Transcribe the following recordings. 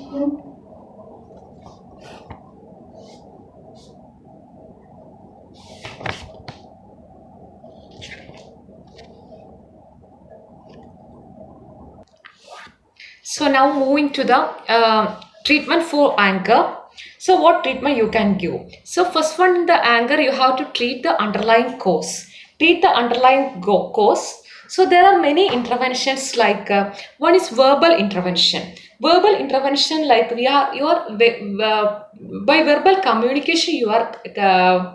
So now moving to the treatment for anger. So what treatment you can give? So first one, in the anger, you have to treat the underlying cause. Treat the underlying cause. So there are many interventions, like one is verbal intervention. Verbal intervention, like by verbal communication you are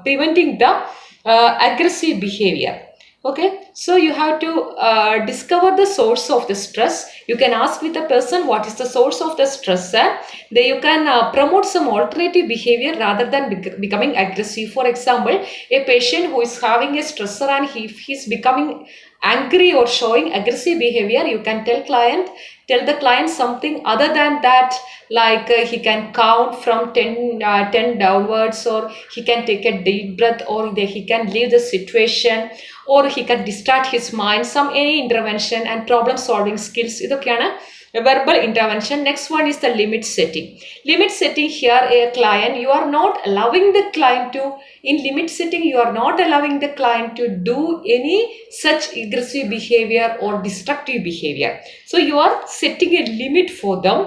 preventing the aggressive behavior. Okay, so you have to discover the source of the stress. You can ask with the person what is the source of the stress, and then you can promote some alternative behavior rather than becoming aggressive. For example, a patient who is having a stressor and he's becoming angry or showing aggressive behavior, you can tell the client something other than that, like he can count from 10 downwards, or he can take a deep breath, or he can leave the situation, or he can distract his mind, some any intervention and problem solving skills. ഇതൊക്കെയാണ് verbal intervention. Next one is the limit setting. Limit setting, here a client, you are not allowing the client to, in limit setting you are not allowing the client to do any such aggressive behavior or destructive behavior. So you are setting a limit for them.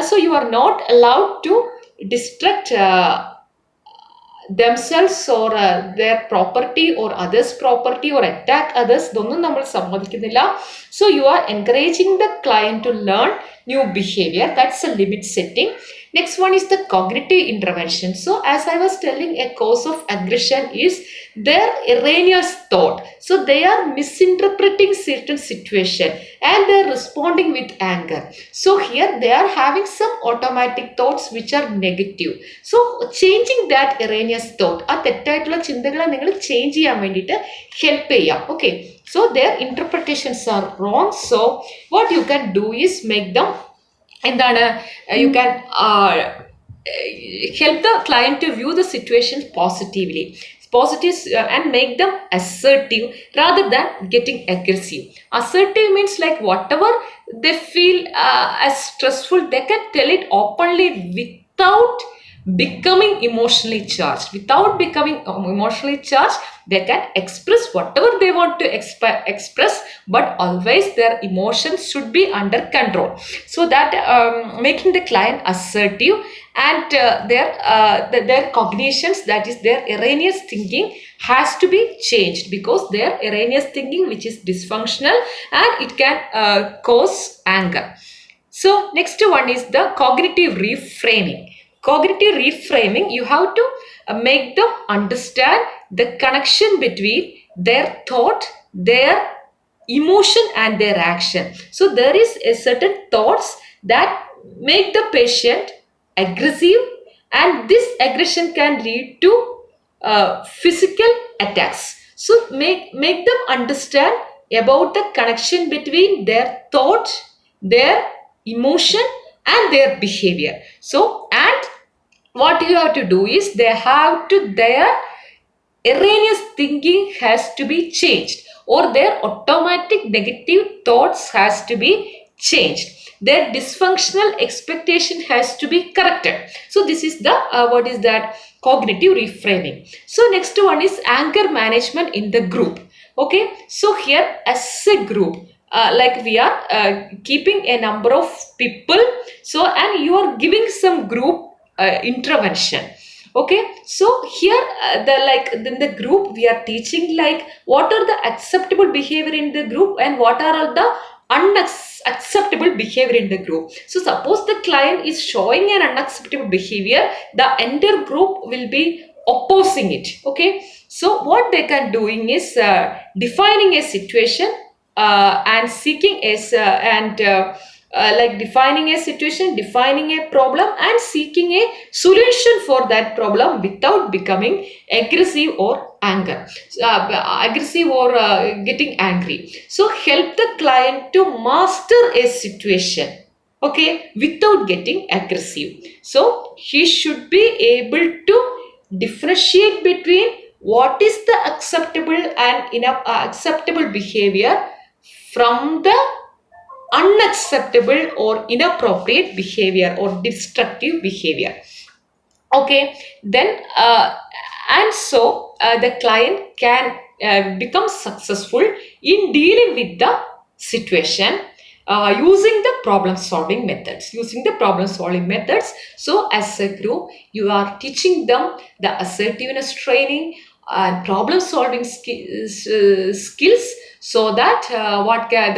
So you are not allowed to distract themselves or their property or others property or attack others. ഇതൊന്നും നമ്മൾ സമ്മതിക്കുന്നില്ല. So you are encouraging the client to learn new behavior. That's a limit setting. Next one is the cognitive intervention. So as I was telling, a cause of aggression is their erroneous thought. So they are misinterpreting certain situation and they are responding with anger. So here they are having some automatic thoughts which are negative. So changing that erroneous thought, ആ തെറ്റായിട്ടുള്ള ചിന്തകളെ നിങ്ങൾ change ചെയ്യാൻ വേണ്ടിയിട്ട് help ചെയ്യാം. Okay, so their interpretations are wrong. So what you can do is make them എന്താണ്, you can help the client to view the situation positively, and make them assertive rather than getting aggressive. Assertive means like whatever they feel as stressful, they can tell it openly without becoming emotionally charged. Without becoming emotionally charged, they can express whatever they want to express, but always their emotions should be under control. So that making the client assertive, and their cognitions, that is their erroneous thinking, has to be changed, because their erroneous thinking, which is dysfunctional, and it can cause anger. So next one is the cognitive reframing. Cognitive reframing, you have to make them understand the connection between their thought, their emotion and their action. So there is a certain thoughts that make the patient aggressive, and this aggression can lead to physical attacks. So make them understand about the connection between their thought, their emotion and their behavior. So, and what you have to do is their erroneous thinking has to be changed, or their automatic negative thoughts has to be changed. Their dysfunctional expectation has to be corrected. So this is the what is that, cognitive reframing. So next one is anger management in the group. Okay, so here as a group, like we are keeping a number of people, so and you are giving some group intervention. Okay, so here in the group we are teaching like what are the acceptable behavior in the group and what are the unacceptable behavior in the group. So suppose the client is showing an unacceptable behavior, the entire group will be opposing it. Okay, so what they can doing is defining a situation and seeking like defining a situation, defining a problem and seeking a solution for that problem without becoming aggressive or getting angry. So help the client to master a situation, okay, without getting aggressive. So he should be able to differentiate between what is the acceptable and acceptable behavior from the unacceptable or inappropriate behavior or destructive behavior. Okay, then and so the client can become successful in dealing with the situation using the problem solving methods. So as a group you are teaching them the assertiveness training and problem solving skills, so that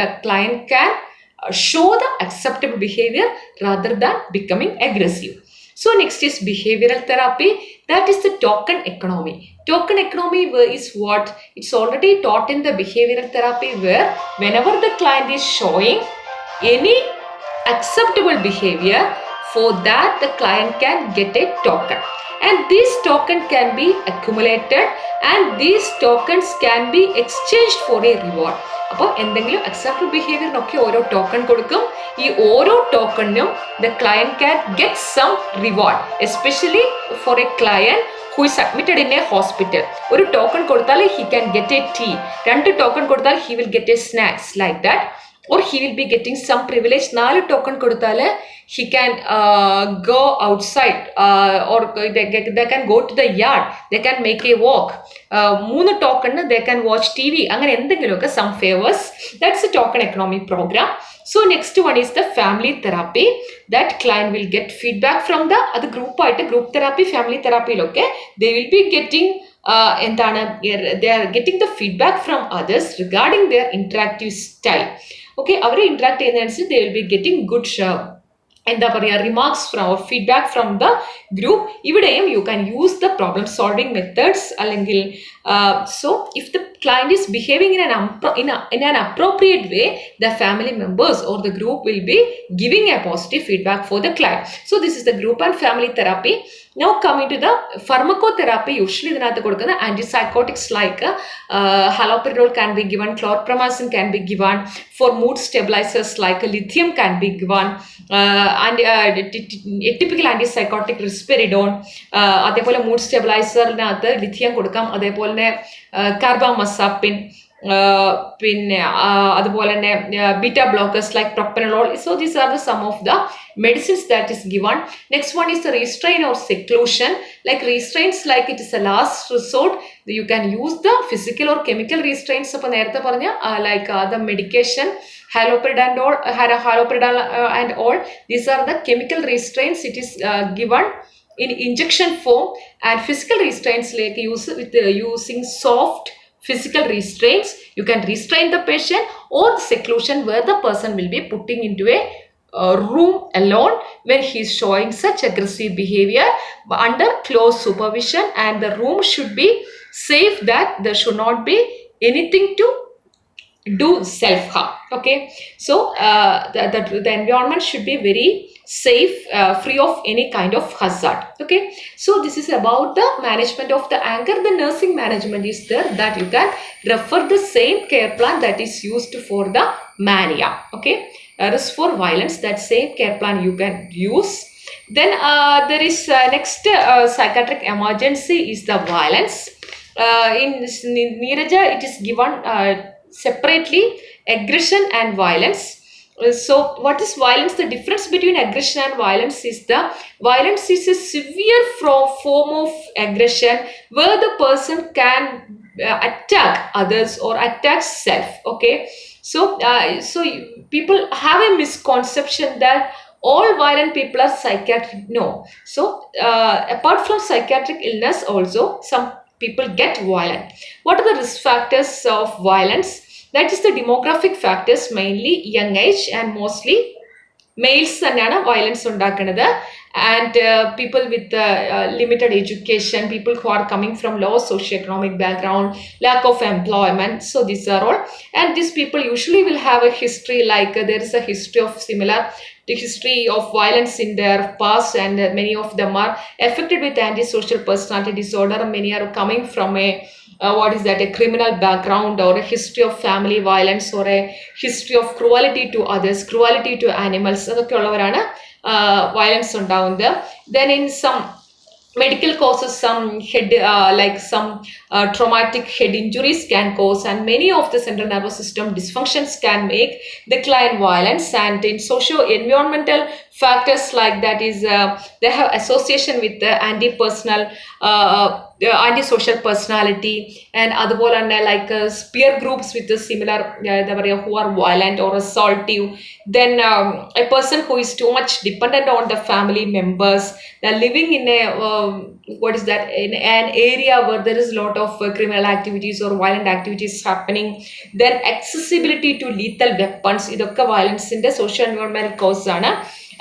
the client can show the acceptable behavior rather than becoming aggressive. So next is behavioral therapy. That is the token economy. Token economy is what? It's already taught in the behavioral therapy, where whenever the client is showing any acceptable behavior, for that the client can get a token. And this token can be accumulated and these tokens can be exchanged for a reward. അപ്പോൾ എന്തെങ്കിലും acceptable ബിഹേവിയറിനൊക്കെ ഓരോ token കൊടുക്കും. ഈ ഓരോ ടോക്കണിനും the client can get some reward, especially for a client who is admitted in a hospital. ഒരു token കൊടുത്താൽ he can get a tea, 2 token കൊടുത്താൽ he will get a snacks like that, or he will be getting some privilege. 4 token കൊടുത്താൽ he can go outside or they can go to the yard, they can make a walk. 3 token they can watch TV. അങ്ങനെ എന്തെങ്കിലുമൊക്കെ some favors. That's a token economy program. So next one is the family therapy. That client will get feedback from the other group therapy, family therapy loke they will be getting they are getting the feedback from others regarding their interactive style. Okay, avare interact cheyyunnadഅനുസരിച്ച് they will be getting good എന്താ പറയുക remarks from or feedback from the group. ഇവിടെയും you can use the problem solving methods. അല്ലെങ്കിൽ so if the client is behaving in an appropriate way, the family members or the group will be giving a positive feedback for the client. So this is the group and family therapy. Now coming to the pharmacotherapy, usually ഇതിനകത്ത് കൊടുക്കുന്ന antipsychotics like haloperidol can be given, chlorpromazine can be given. For mood stabilizers like lithium can be given, and typical antipsychotic risperidone. അതേപോലെ mood സ്റ്റെബിലൈസറിനകത്ത് lithium കൊടുക്കാം, അതേപോലെ കാർബാമസാപ്പിൻ, പിന്നെ അതുപോലെ തന്നെ beta blockers like propanol. So these are the sum of the medicines that is given. Next one is the restraint or seclusion. Like restraints, like it is a last resort. You can use the physical or chemical restraints. അപ്പോൾ നേരത്തെ പറഞ്ഞ like the medication, haloperidol and all. These are the chemical restraints. It is given in injection form, and physical restraints like using soft physical restraints. You can restrain the patient, or the seclusion where the person will be putting into a room alone when he is showing such aggressive behavior under close supervision, and the room should be safe, that there should not be anything to do self-harm. Okay, so the environment should be very safe, free of any kind of hazard. Okay, so this is about the management of the anger. The nursing management is there, that you can refer the same care plan that is used for the mania. Okay, as for violence, that same care plan you can use. Then there is next psychiatric emergency is the violence. In Neeraja it is given separately, aggression and violence. So what is violence? The difference between aggression and violence is violence is a severe form of aggression where the person can attack others or attack self. Okay, so people have a misconception that all violent people are psychiatric. No. So apart from psychiatric illness also some people get violent. What are the risk factors of violence? That is the demographic factors, mainly young age and mostly males തന്നെയാണ് violence ഉണ്ടാക്കുന്നത്. And people with limited education, people who are coming from low socioeconomic background, lack of employment. So these are all, and these people usually will have a history, like there is a history of the history of violence in their past, and many of them are affected with antisocial personality disorder. Many are coming from a a criminal background, or a history of family violence, or a history of cruelty to others, cruelty to animals. അതൊക്കെ ഉള്ളവരാണ് violence ഉണ്ടാവുന്നത്. Then in some medical causes, some head like some traumatic head injuries can cause, and many of the central nervous system dysfunctions can make decline violence. And in socio environmental factors like that is they have association with the anti-personal antisocial personality, and അതുപോലെ തന്നെ like peer groups with the similar എന്താ പറയുക who are violent or assaultive. Then a person who is too much dependent on the family members, they're living in a what is that, in an area where there is a lot of criminal activities or violent activities happening. Then accessibility to lethal weapons, ഇതൊക്കെ വയലൻസിന്റെ socio എൻവയോൺമെന്റൽ cos ആണ്.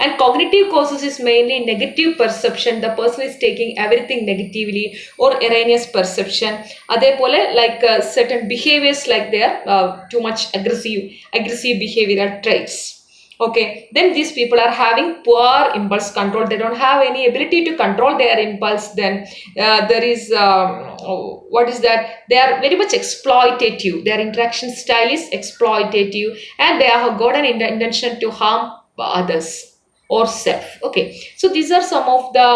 And cognitive causes is mainly negative perception. The person is taking everything negatively or erroneous perception. അതേപോലെ like certain behaviors like they are too much aggressive behavioral traits. Okay, then these people are having poor impulse control. They don't have any ability to control their impulse. Then there is what is that, they are very much exploitative. Their interaction style is exploitative, and they have got an intention to harm others or self. Okay, so these are some of the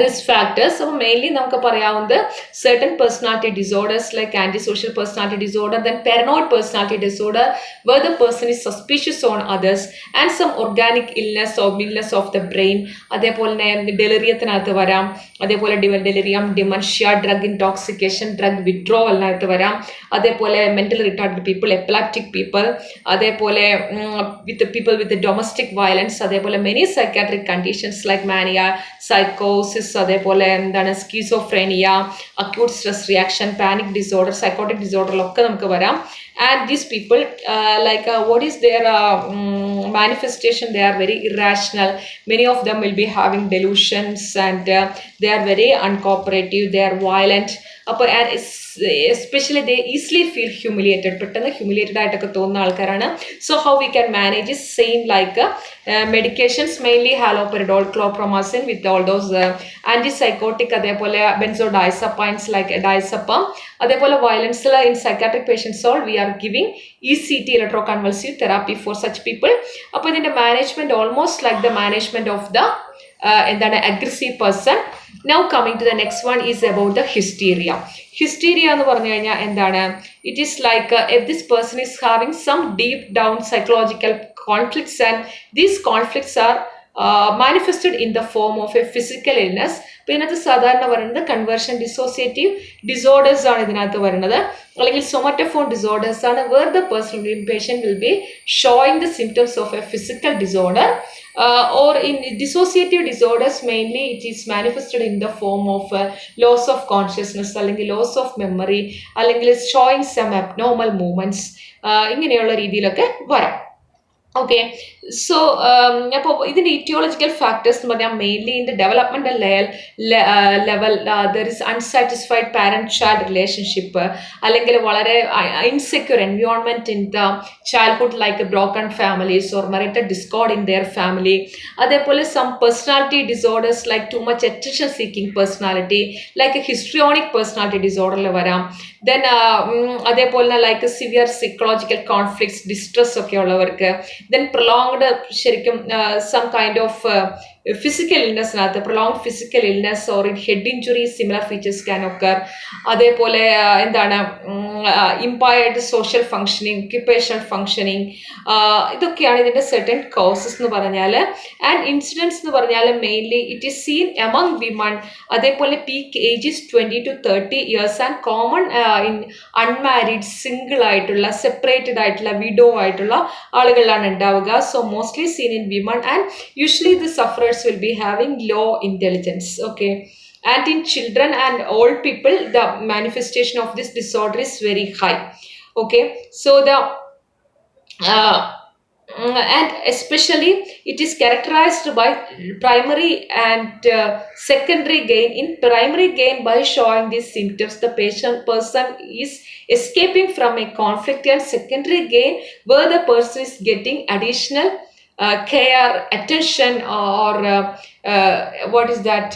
risk factors. So mainly നമുക്ക് പറയാവുന്നത് certain personality disorders like antisocial personality disorder, then paranoid personality disorder where the person is suspicious on others, and some organic illness or illness of the brain. അതേപോലെ തന്നെ ഡെലിറിയത്തിനകത്ത് വരാം, അതേപോലെ delirium, dementia, drug intoxication, drug വിഡ്രോവലിനകത്ത് വരാം, അതേപോലെ mental retarded people, epileptic people, അതേപോലെ with people with domestic violence, അതേപോലെ many psychiatric conditions like mania, സൈക്കോസിസ്, അതേപോലെ എന്താണ് schizophrenia, acute stress reaction, panic disorder, psychotic ഡിസോർഡറിലൊക്കെ നമുക്ക് വരാം. And these people what is their manifestation, they are very irrational. Many of them will be having delusions, and they are very uncooperative, they are violent. And especially they easily feel humiliated, പെട്ടെന്ന് humiliated ആയിട്ടൊക്കെ തോന്നുന്ന ആൾക്കാരാണ്. So how we can manage is same like medications, mainly haloperidol, chlorpromazine with all those antipsychotic, അതേപോലെ benzodiazepines like diazepam. അതേപോലെ വയലൻസിൽ in psychiatric patients all we are giving ECT, electroconvulsive therapy for such people. അപ്പോൾ ഇതിൻ്റെ management almost like the management of the എന്താണ് aggressive person. Now coming to the next one is about the hysteria. Hysteria എന്ന് പറഞ്ഞു കഴിഞ്ഞാൽ എന്താണ്? It is like if this person is having some deep down psychological conflicts, and these conflicts are manifested in the form of a physical illness. അപ്പോൾ ഇതിനകത്ത് സാധാരണ പറയുന്നത് conversion dissociative disorders ആണ് ഇതിനകത്ത് വരുന്നത്, അല്ലെങ്കിൽ സൊമാറ്റോഫോൺ ഡിസോർഡേഴ്സ് ആണ്, where the person patient will be showing the symptoms of a physical disorder. Or in dissociative disorders mainly it is manifested in the form of loss of consciousness, അല്ലെങ്കിൽ loss of memory, അല്ലെങ്കിൽ showing some abnormal movements, ഇങ്ങനെയുള്ള രീതിയിലൊക്കെ വരാം. Okay, so അപ്പോൾ ഇതിൻ്റെ ഇറ്റിയോളജിക്കൽ factors എന്ന് പറഞ്ഞാൽ mainly in the developmental level there is unsatisfied parent child relationship, അല്ലെങ്കിൽ വളരെ insecure environment in the childhood like broken families or marital discord in their family. അതേപോലെ some personality disorders like too much attention seeking personality like histrionic personality ഡിസോർഡറിൽ വരാം. Then അതേപോലെ like severe psychological conflicts, distress ഒക്കെ ഉള്ളവർക്ക്. Then prolonged ശരിക്കും some kind of physical illnessനകത്ത് prolonged physical illness or in head injury similar features can occur. അതേപോലെ എന്താണ് impaired social functioning, occupational functioning, ഇതൊക്കെയാണ് ഇതിൻ്റെ certain causes എന്ന് പറഞ്ഞാൽ. ആൻഡ് ഇൻസിഡൻസ് എന്ന് പറഞ്ഞാൽ mainly it is seen among women. അതേപോലെ peak age is 20 to 30 years and common in unmarried, single ആയിട്ടുള്ള, സെപ്പറേറ്റഡ് ആയിട്ടുള്ള, വിഡോ ആയിട്ടുള്ള ആളുകളിലാണ് ഉണ്ടാവുക. So mostly seen in women, and usually the sufferers will be having low intelligence. Okay, and in children and old people the manifestation of this disorder is very high. Okay, so the and especially it is characterized by primary and secondary gain. In primary gain, by showing these symptoms the person is escaping from a conflict, and secondary gain where the person is getting additional care, attention, or what is that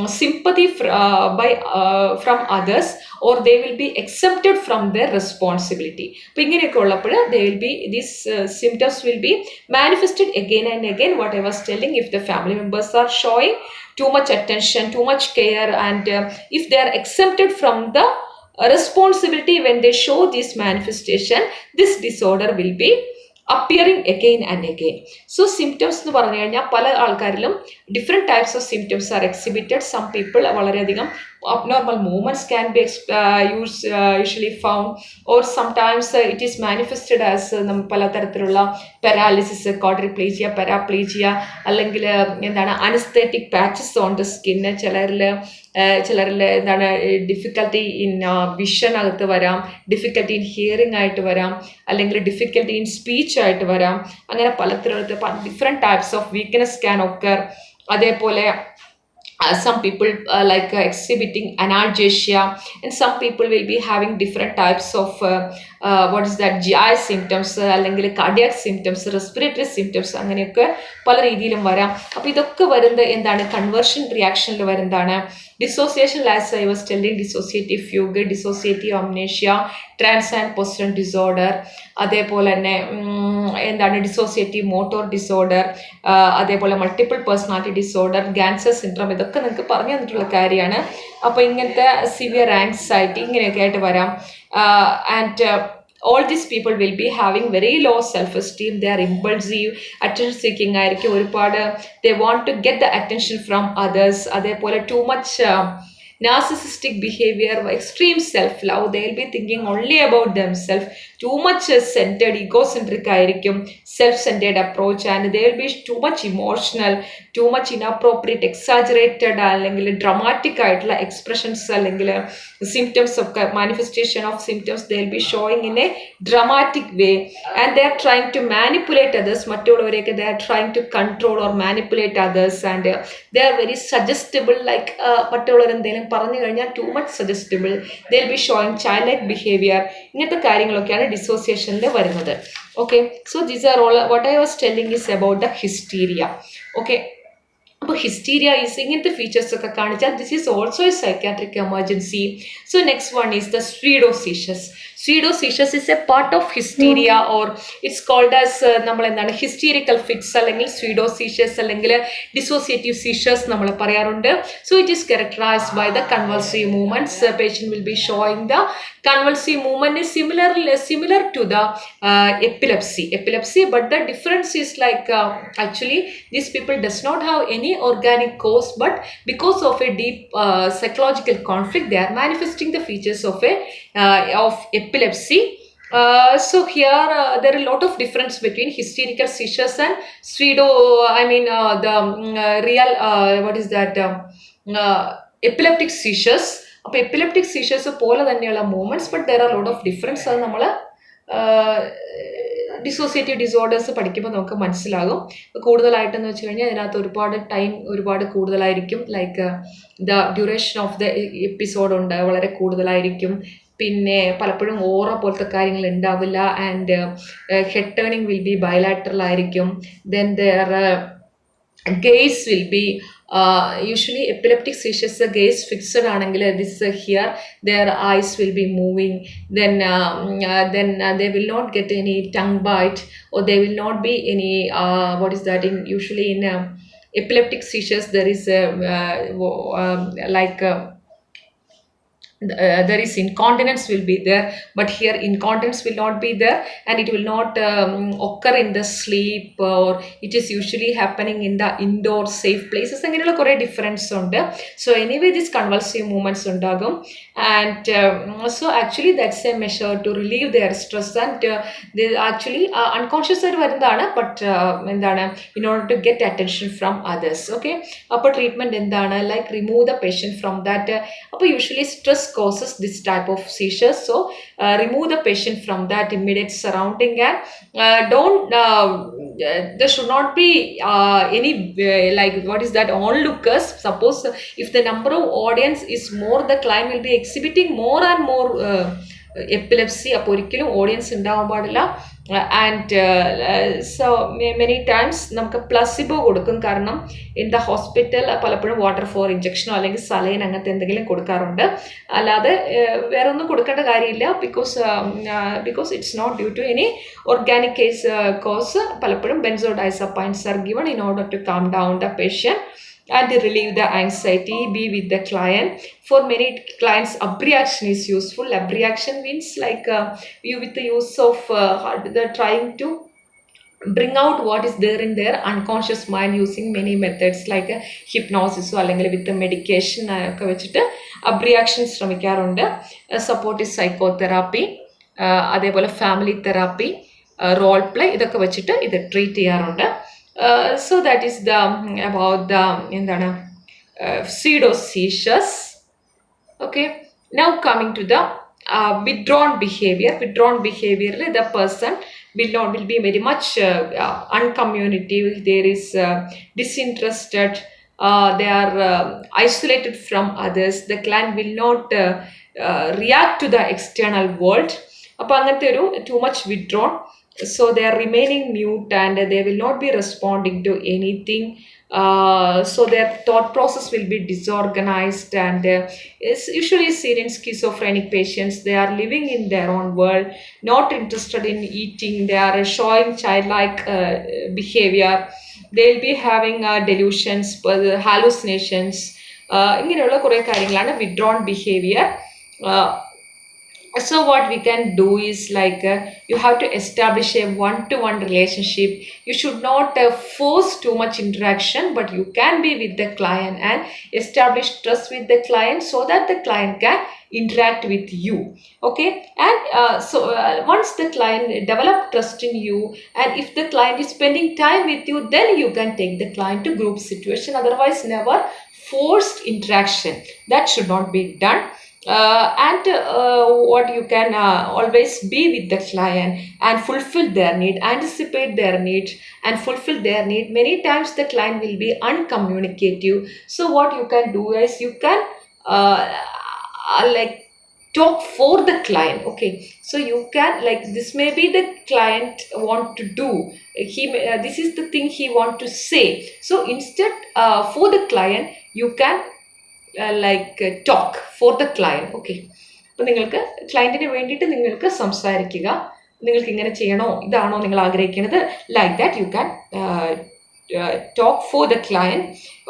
sympathy from others, or they will be exempted from their responsibility. അപ്പോൾ ഇങ്ങനെയൊക്കെ ഉള്ളപ്പോൾ they will be these symptoms will be manifested again and again. What I was telling, if the family members are showing too much attention, too much care, and if they are exempted from the responsibility when they show this manifestation, this disorder will be appearing again and again. So symptoms എന്ന് പറഞ്ഞു കഴിഞ്ഞാൽ പല ആൾക്കാരിലും different types of symptoms are exhibited. Some people വളരെയധികം abnormal movements can be usually found, or sometimes it is manifested as പലതരത്തിലുള്ള paralysis, ക്വാഡ്രിപ്ലേജിയ, പാരാപ്ലേജിയ, അല്ലെങ്കിൽ എന്താണ് anaesthetic patches on the skin. ചിലരിൽ എന്താണ് ഡിഫിക്കൽട്ടി ഇൻ വിഷൻ അകത്ത് വരാം, ഡിഫിക്കൽട്ടി ഇൻ ഹിയറിംഗ് ആയിട്ട് വരാം, അല്ലെങ്കിൽ ഡിഫിക്കൽട്ടി ഇൻ സ്പീച്ച് ആയിട്ട് വരാം. അങ്ങനെ പലതരത്തിലുള്ള different types of weakness can occur. അതേപോലെ some people like exhibiting analgesia, and some people will be having different types of what is that GI symptoms, അല്ലെങ്കിൽ cardiac symptoms, respiratory symptoms, അങ്ങനെയൊക്കെ പല രീതിയിലും വരാം. അപ്പോൾ ഇതൊക്കെ വരുന്നത് എന്താണ്, കൺവേർഷൻ റിയാക്ഷനിൽ വരുന്നതാണ്. Dissociation, as I was telling, dissociative fugue, dissociative amnesia, trance and possession disorder, അതേപോലെ തന്നെ എന്താണ് ഡിസോസിയേറ്റീവ് മോട്ടോർ ഡിസോർഡർ, അതേപോലെ multiple personality disorder, Ganser syndrome, ഇതൊക്കെ നിങ്ങൾക്ക് പറഞ്ഞു തന്നിട്ടുള്ള കാര്യമാണ്. അപ്പോൾ ഇങ്ങനത്തെ സിവിയർ ആങ്സൈറ്റി ഇങ്ങനെയൊക്കെ ആയിട്ട് വരാം. And all these people will be having very low self-esteem. They are impulsive, attention seeking ആയിരിക്കും ഒരുപാട്. They want to get the attention from others. അതേപോലെ too much narcissistic behavior, extreme self-love. They will be thinking only about themselves. Too much centered, egocentric ആയിരിക്കും, self-centered approach, and they will be too much emotional, too much inappropriate, exaggerated, അല്ലെങ്കിൽ dramatic ആയിട്ടുള്ള expressions, അല്ലെങ്കിൽ symptoms of manifestation of symptoms they will be showing in a dramatic way, and they are trying to manipulate others. മറ്റുള്ളവരെയൊക്കെ they are trying to control or manipulate others, and they are very suggestible, like മറ്റുള്ളവർ എന്തെങ്കിലും പറഞ്ഞു കഴിഞ്ഞാൽ too much suggestible. They will be showing childlike behavior. ഇങ്ങനത്തെ കാര്യങ്ങളൊക്കെയാണ് ഡിസോസിയേഷനിൽ വരുന്നത്. Okay, so these are all what I was telling is about the hysteria. Okay, അപ്പോൾ hysteria is ഇങ്ങനത്തെ ഫീച്ചേഴ്സ് ഒക്കെ കാണിച്ചാൽ this is also a psychiatric emergency. So next one is the pseudoseizures. Pseudoseizures is a part of hysteria, or it's called as നമ്മൾ എന്താണ് ഹിസ്റ്റീരിക്കൽ fits, അല്ലെങ്കിൽ സ്യൂഡോസീഷ്യസ്, അല്ലെങ്കിൽ dissociative സീഷ്യസ് നമ്മൾ പറയാറുണ്ട്. So it is characterized by the convulsive movements. Patient will be showing the convulsive movement is similar to the epilepsy, but the difference is like actually these people does not have any organic cause, but because of a deep psychological conflict they are manifesting the features of epilepsy. So here there are a lot of difference between hysterical seizures and the real what is that epileptic seizures. അപ്പോൾ epileptic സീഷ്യസ് പോലെ തന്നെയുള്ള movements, but there are lot of difference. അത് നമ്മൾ dissociative disorders പഠിക്കുമ്പോൾ നമുക്ക് മനസ്സിലാകും. കൂടുതലായിട്ടെന്ന് വെച്ച് കഴിഞ്ഞാൽ അതിനകത്ത് ഒരുപാട് കൂടുതലായിരിക്കും. Like the duration of the episode ഉണ്ട്, വളരെ കൂടുതലായിരിക്കും. പിന്നെ പലപ്പോഴും ഓറ പോലത്തെ കാര്യങ്ങൾ ഉണ്ടാവില്ല. And head turning will be bilateral ആയിരിക്കും. Then their gaze will be usually epileptic seizures, the gaze fixed ആണെങ്കിൽ this here their eyes will be moving, then they will not get any tongue bite, or they will not be any what is that in usually in epileptic seizures there is there is incontinence will be there, but here incontinence will not be there, and it will not occur in the sleep, or it is usually happening in the indoor safe places. അങ്ങനെയുള്ള കുറേ difference ഉണ്ട്. So anyway this convulsive movements ഉണ്ടാകും. And so actually that's a measure to relieve their stress, and actually unconscious ആയിട്ട് വരുന്നതാണ്, but എന്താണ് in order to get attention from others. Okay, അപ്പോൾ treatment എന്താണ്, like remove the patient from that. അപ്പോൾ usually stress causes this type of seizures, so remove the patient from that immediate surrounding, and there should not be any like what is that onlookers. Suppose if the number of audience is more, the client will be exhibiting more and more epilepsy, അപ്പോൾ ഒരിക്കലും audience ഉണ്ടാവാൻ പാടില്ല. And so many times നമുക്ക് placebo കൊടുക്കും. കാരണം in the hospital പലപ്പോഴും water for ഇഞ്ചക്ഷനോ അല്ലെങ്കിൽ saline അങ്ങനത്തെ എന്തെങ്കിലും കൊടുക്കാറുണ്ട്. അല്ലാതെ വേറെ ഒന്നും കൊടുക്കേണ്ട കാര്യമില്ല. Because it's not due to any organic cause. പലപ്പോഴും benzodiazepines are given in order to calm down the patient and relieve the anxiety, be with the client. For many clients, abreaction is useful. Abreaction means like you with the use of the trying to bring out what is there in their unconscious mind using many methods like hypnosis അല്ലെങ്കിൽ വിത്ത് medication ഒക്കെ വെച്ചിട്ട് അബ്രിയാക്ഷൻ ശ്രമിക്കാറുണ്ട്. Support is psychotherapy, അതേപോലെ family therapy, role play, ഇതൊക്കെ വെച്ചിട്ട് ഇത് treat ചെയ്യാറുണ്ട്. So that is the about the എന്താണ് pseudo seizures. Okay, now coming to the withdrawn behavior. Withdrawn behavior, the person will be very much uncommunicative. There is disinterested. They are isolated from others. The client will not react to the external world. അപ്പോൾ അങ്ങനത്തെ ഒരു too much withdrawn. So they are remaining mute and they will not be responding to anything. So their thought process will be disorganized and is usually seen in schizophrenic patients. They are living in their own world, not interested in eating. They are showing childlike behavior. They will be having delusions, hallucinations. ഇങ്ങനെയുള്ള കുറേ കാര്യങ്ങളാണ് withdrawn behavior. So what we can do is like you have to establish a one-to-one relationship. You should not force too much interaction, but you can be with the client and establish trust with the client so that the client can interact with you. Okay, and once the client develop trust in you, and if the client is spending time with you, then you can take the client to group situation. Otherwise, never forced interaction. That should not be done. And what you can always be with the client and fulfill their need, anticipate their need and fulfill their need. Many times the client will be uncommunicative. So what you can do is you can like talk for the client. Okay, so you can like this may be the client want to do. This is the thing he want to say. So instead for the client you can talk for the client. Okay, അപ്പോൾ നിങ്ങൾക്ക് ക്ലയൻറ്റിന് വേണ്ടിയിട്ട് നിങ്ങൾക്ക് സംസാരിക്കുക. നിങ്ങൾക്ക് ഇങ്ങനെ ചെയ്യണോ, ഇതാണോ നിങ്ങൾ ആഗ്രഹിക്കുന്നത്, like that you can talk for the client.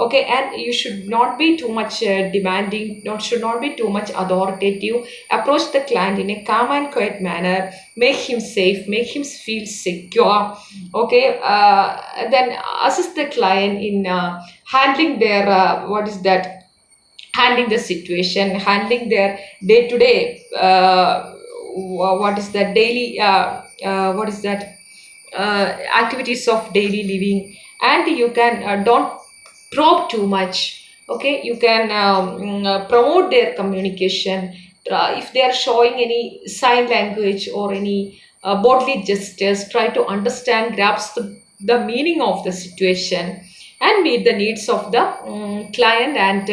Okay, and you should not be too much demanding, should not be too much authoritative. Approach the client in a calm and quiet manner. Make him safe, make him feel secure. Okay, then assist the client in handling their handling the situation, handling their day-to-day daily activities of daily living. And you can don't probe too much. Okay, you can promote their communication. If they are showing any sign language or any bodily gestures, try to understand, grasp the meaning of the situation and meet the needs of the client and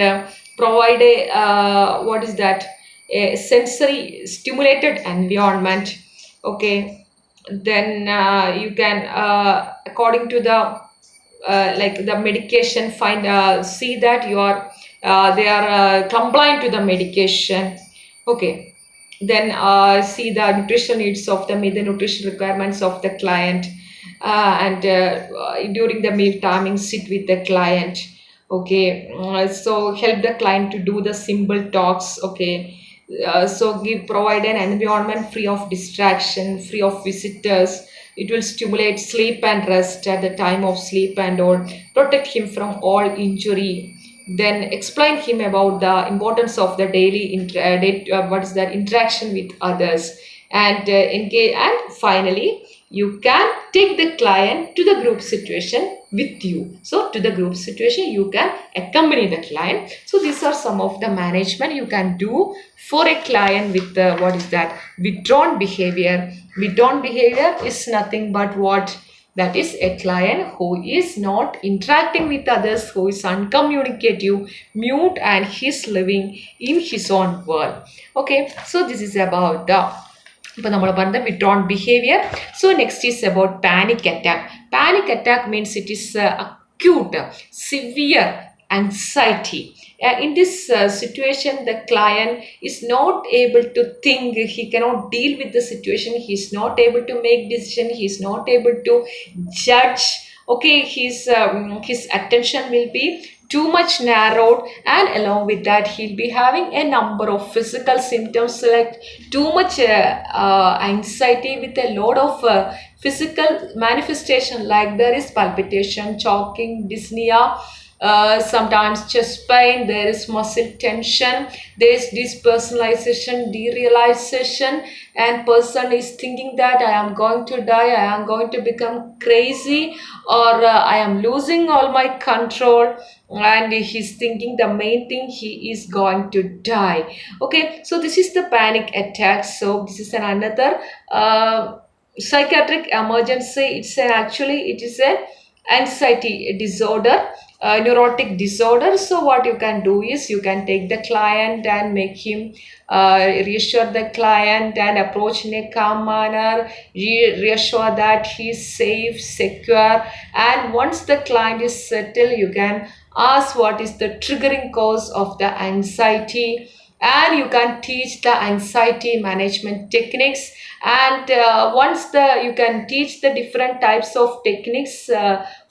provide a sensory stimulated environment. Okay, then you can according to the the medication see that you are they are compliant to the medication. Okay, then see the nutrition needs of meet the nutrition requirements of the client, and during the meal timing sit with the client. Okay, so help the client to do the simple talks. Okay, so provide an environment free of distraction, free of visitors. It will stimulate sleep and rest at the time of sleep and all. Protect him from all injury. Then explain him about the importance of the daily interaction with others and engage. And finally, you can take the client to the group situation with you. So to the group situation you can accompany the client. So these are some of the management you can do for a client with withdrawn behavior. Withdrawn behavior is nothing but what That is a client who is not interacting with others, who is uncommunicative, mute, and he's living in his own world. Okay, so this is about the ഇപ്പോൾ നമ്മൾ പറഞ്ഞ withdrawn behavior. So next is about panic attack. Panic attack means it is acute, severe anxiety. In this situation, the client is not able to think, he cannot deal with the situation, he is not able to make decision, he is not able to judge. Okay, his attention will be too much narrowed, and along with that he'll be having a number of physical symptoms like too much anxiety with a lot of physical manifestation, like there is palpitation, choking, dyspnea, sometimes chest pain, there is muscle tension, there is dispersonalization, derealization, and person is thinking that I am going to die, I am going to become crazy, or I am losing all my control, and he's thinking the main thing, he is going to die. Okay, so this is the panic attack. So this is another psychiatric emergency. It is a anxiety disorder, neurotic disorder. So what you can do is you can take the client and make him reassure the client and approach in a calm manner, reassure that he is safe, secure, and once the client is settled, you can ask what is the triggering cause of the anxiety, and you can teach the anxiety management techniques. And once the you can teach the different types of techniques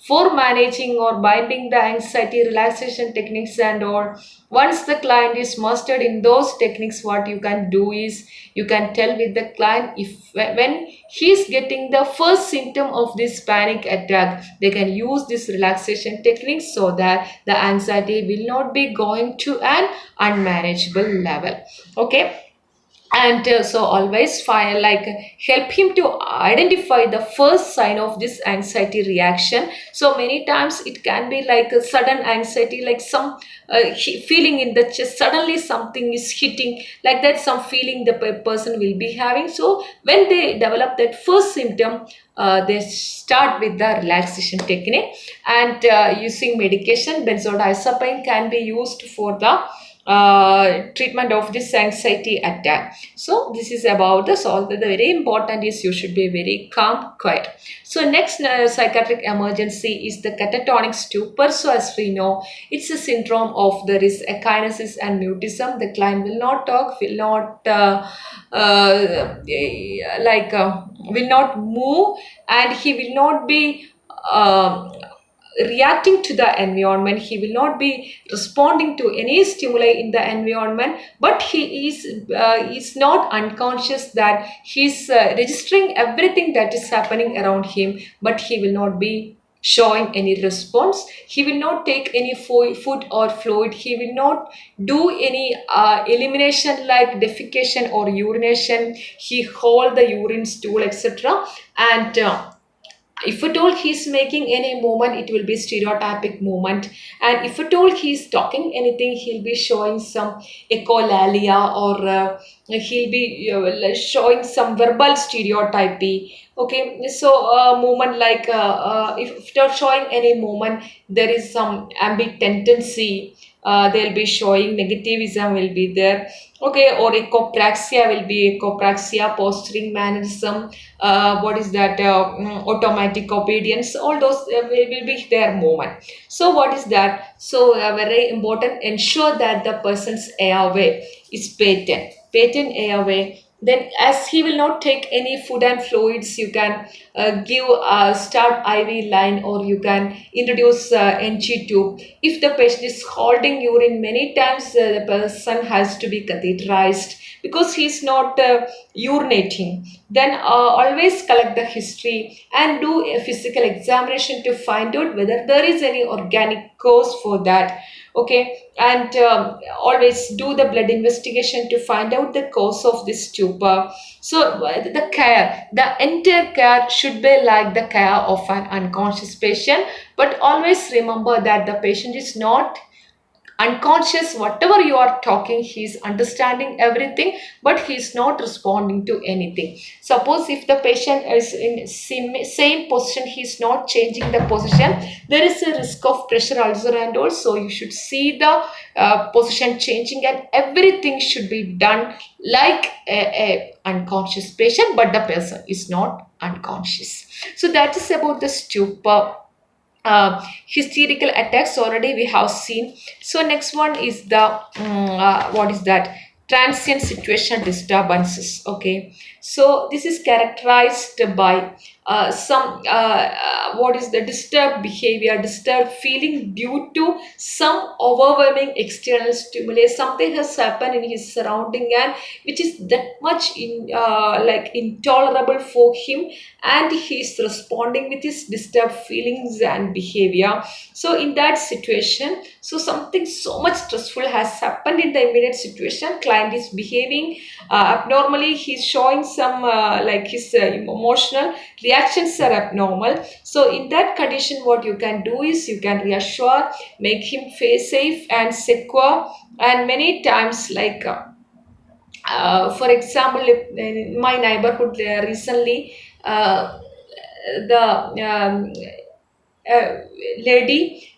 for managing or binding the anxiety relaxation techniques and all. Once the client is mastered in those techniques, what you can do is you can tell with the client, if when he is getting the first symptom of this panic attack, they can use this relaxation techniques so that the anxiety will not be going to an unmanageable level. Okay, and so always find like help him to identify the first sign of this anxiety reaction. So many times it can be like a sudden anxiety, like some feeling in the chest, suddenly something is hitting, like that some feeling the person will be having. So when they develop that first symptom, they start with the relaxation technique, and using medication, benzodiazepine can be used for the treatment of this anxiety attack. So this is about the solve. The very important is you should be very calm, quiet. So next psychiatric emergency is the catatonic stupor. So as we know, it's a syndrome of there is akinesis and mutism. The client will not talk, will not will not move, and he will not be reacting to the environment. He will not be responding to any stimuli in the environment, but he is not unconscious that he's registering everything that is happening around him, but he will not be showing any response. He will not take any food or fluid. He will not do any elimination like defecation or urination. He hold the urine stool, etc. And if at all he's making any movement, it will be stereotypic movement, and if at all he's talking anything, he'll be showing some echolalia, or he'll be showing some verbal stereotypy. Okay, so movement like if you're showing any movement, there is some ambiguous tendency, they'll be showing negativism will be there. Okay, or echopraxia will be echopraxia, posturing mannerism, what is that, automatic obedience, all those will be their movement. So what is that? So very important, ensure that the person's airway is patent airway. Then as he will not take any food and fluids, you can give start IV line, or you can introduce NG tube. If the patient is holding urine many times, the person has to be catheterized because he is not urinating. Then always collect the history and do a physical examination to find out whether there is any organic cause for that. Okay, and always do the blood investigation to find out the cause of this stupor. So the care, the entire care should be like the care of an unconscious patient, but always remember that the patient is not unconscious. Whatever you are talking, he's understanding everything, but he's not responding to anything. Suppose if the patient is in same position, he's not changing the position, there is a risk of pressure ulcer, and also you should see the position changing, and everything should be done like a unconscious patient, but the person is not unconscious. So that is about the stupor. Hysterical attacks already we have seen. So next one is the what is that, transient situational disturbances. Okay, so this is characterized by some what is the disturbed behavior, disturbed feeling due to some overwhelming external stimuli. Something has happened in his surrounding and which is that much like intolerable for him, and he is responding with his disturbed feelings and behavior. So in that situation, so something so much stressful has happened in the immediate situation. Client is behaving abnormally. He's showing some like his emotional reactions are abnormal. So in that condition, what you can do is you can reassure, make him feel safe and secure. And many times, like for example, in my neighborhood recently, the lady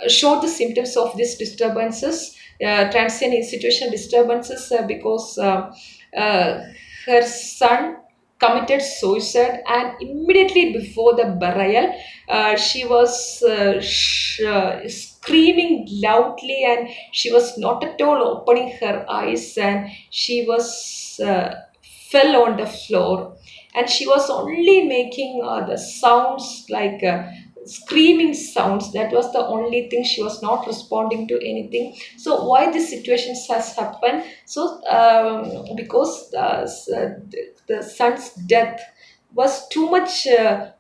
showed the symptoms of these disturbances, transient institutional disturbances, because her son committed suicide, and immediately before the burial, she was screaming loudly, and she was not at all opening her eyes, and she was fell on the floor, and she was only making the sounds like screaming sounds. That was the only thing. She was not responding to anything. So why this situation has happened? So because the son's death was too much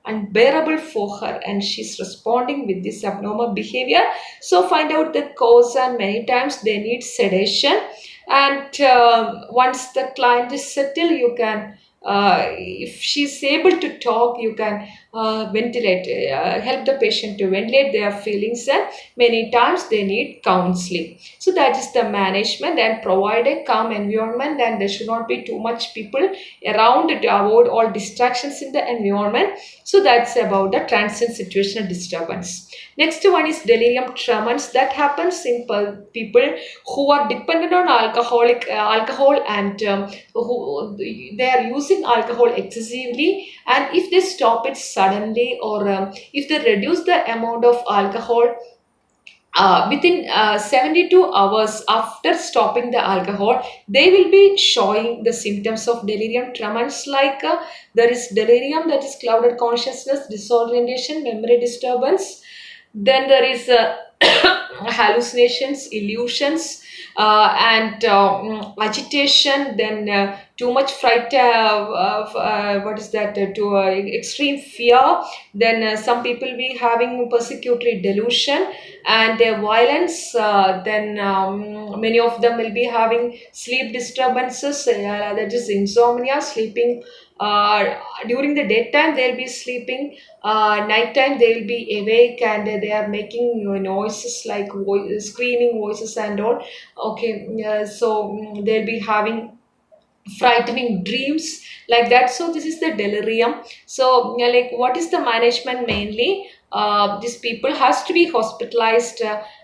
unbearable for her, and she's responding with this abnormal behavior. So find out the cause, and many times they need sedation. And once the client is settled, you can if she's able to talk, you can ventilate, help the patient to ventilate their feelings, and many times they need counseling. So that is the management, and provide a calm environment, and there should not be too much people around to avoid all distractions in the environment. So that's about the transient situational disturbance. Next one is delirium tremens. That happens in people who are dependent on alcohol, and who they are using alcohol excessively, and if they stop it suddenly, or if they reduce the amount of alcohol within 72 hours after stopping the alcohol, they will be showing the symptoms of delirium tremens. Like there is delirium, that is clouded consciousness, disorientation, memory disturbance. Then there is hallucinations, illusions, and agitation. Then too much fright, what is that, to extreme fear. Then some will be having persecutory delusion and violence. Then many of them will be having sleep disturbances, that is insomnia, sleeping during the daytime they'll be sleeping, nighttime they will be awake, and they are making noises like screaming voices and all. Okay, so they'll be having frightening dreams, like that. So this is the delirium. So yeah, like what is the management? Mainly these people has to be hospitalized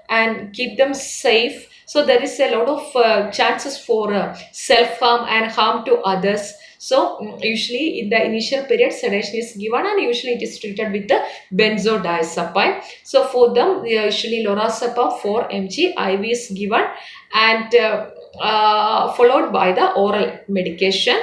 and keep them safe. So there is a lot of chances for self-harm and harm to others. So usually in the initial period sedation is given, and usually it is treated with the benzodiazepine. So for them usually lorazepam 4 mg IV is given, and followed by the oral medication.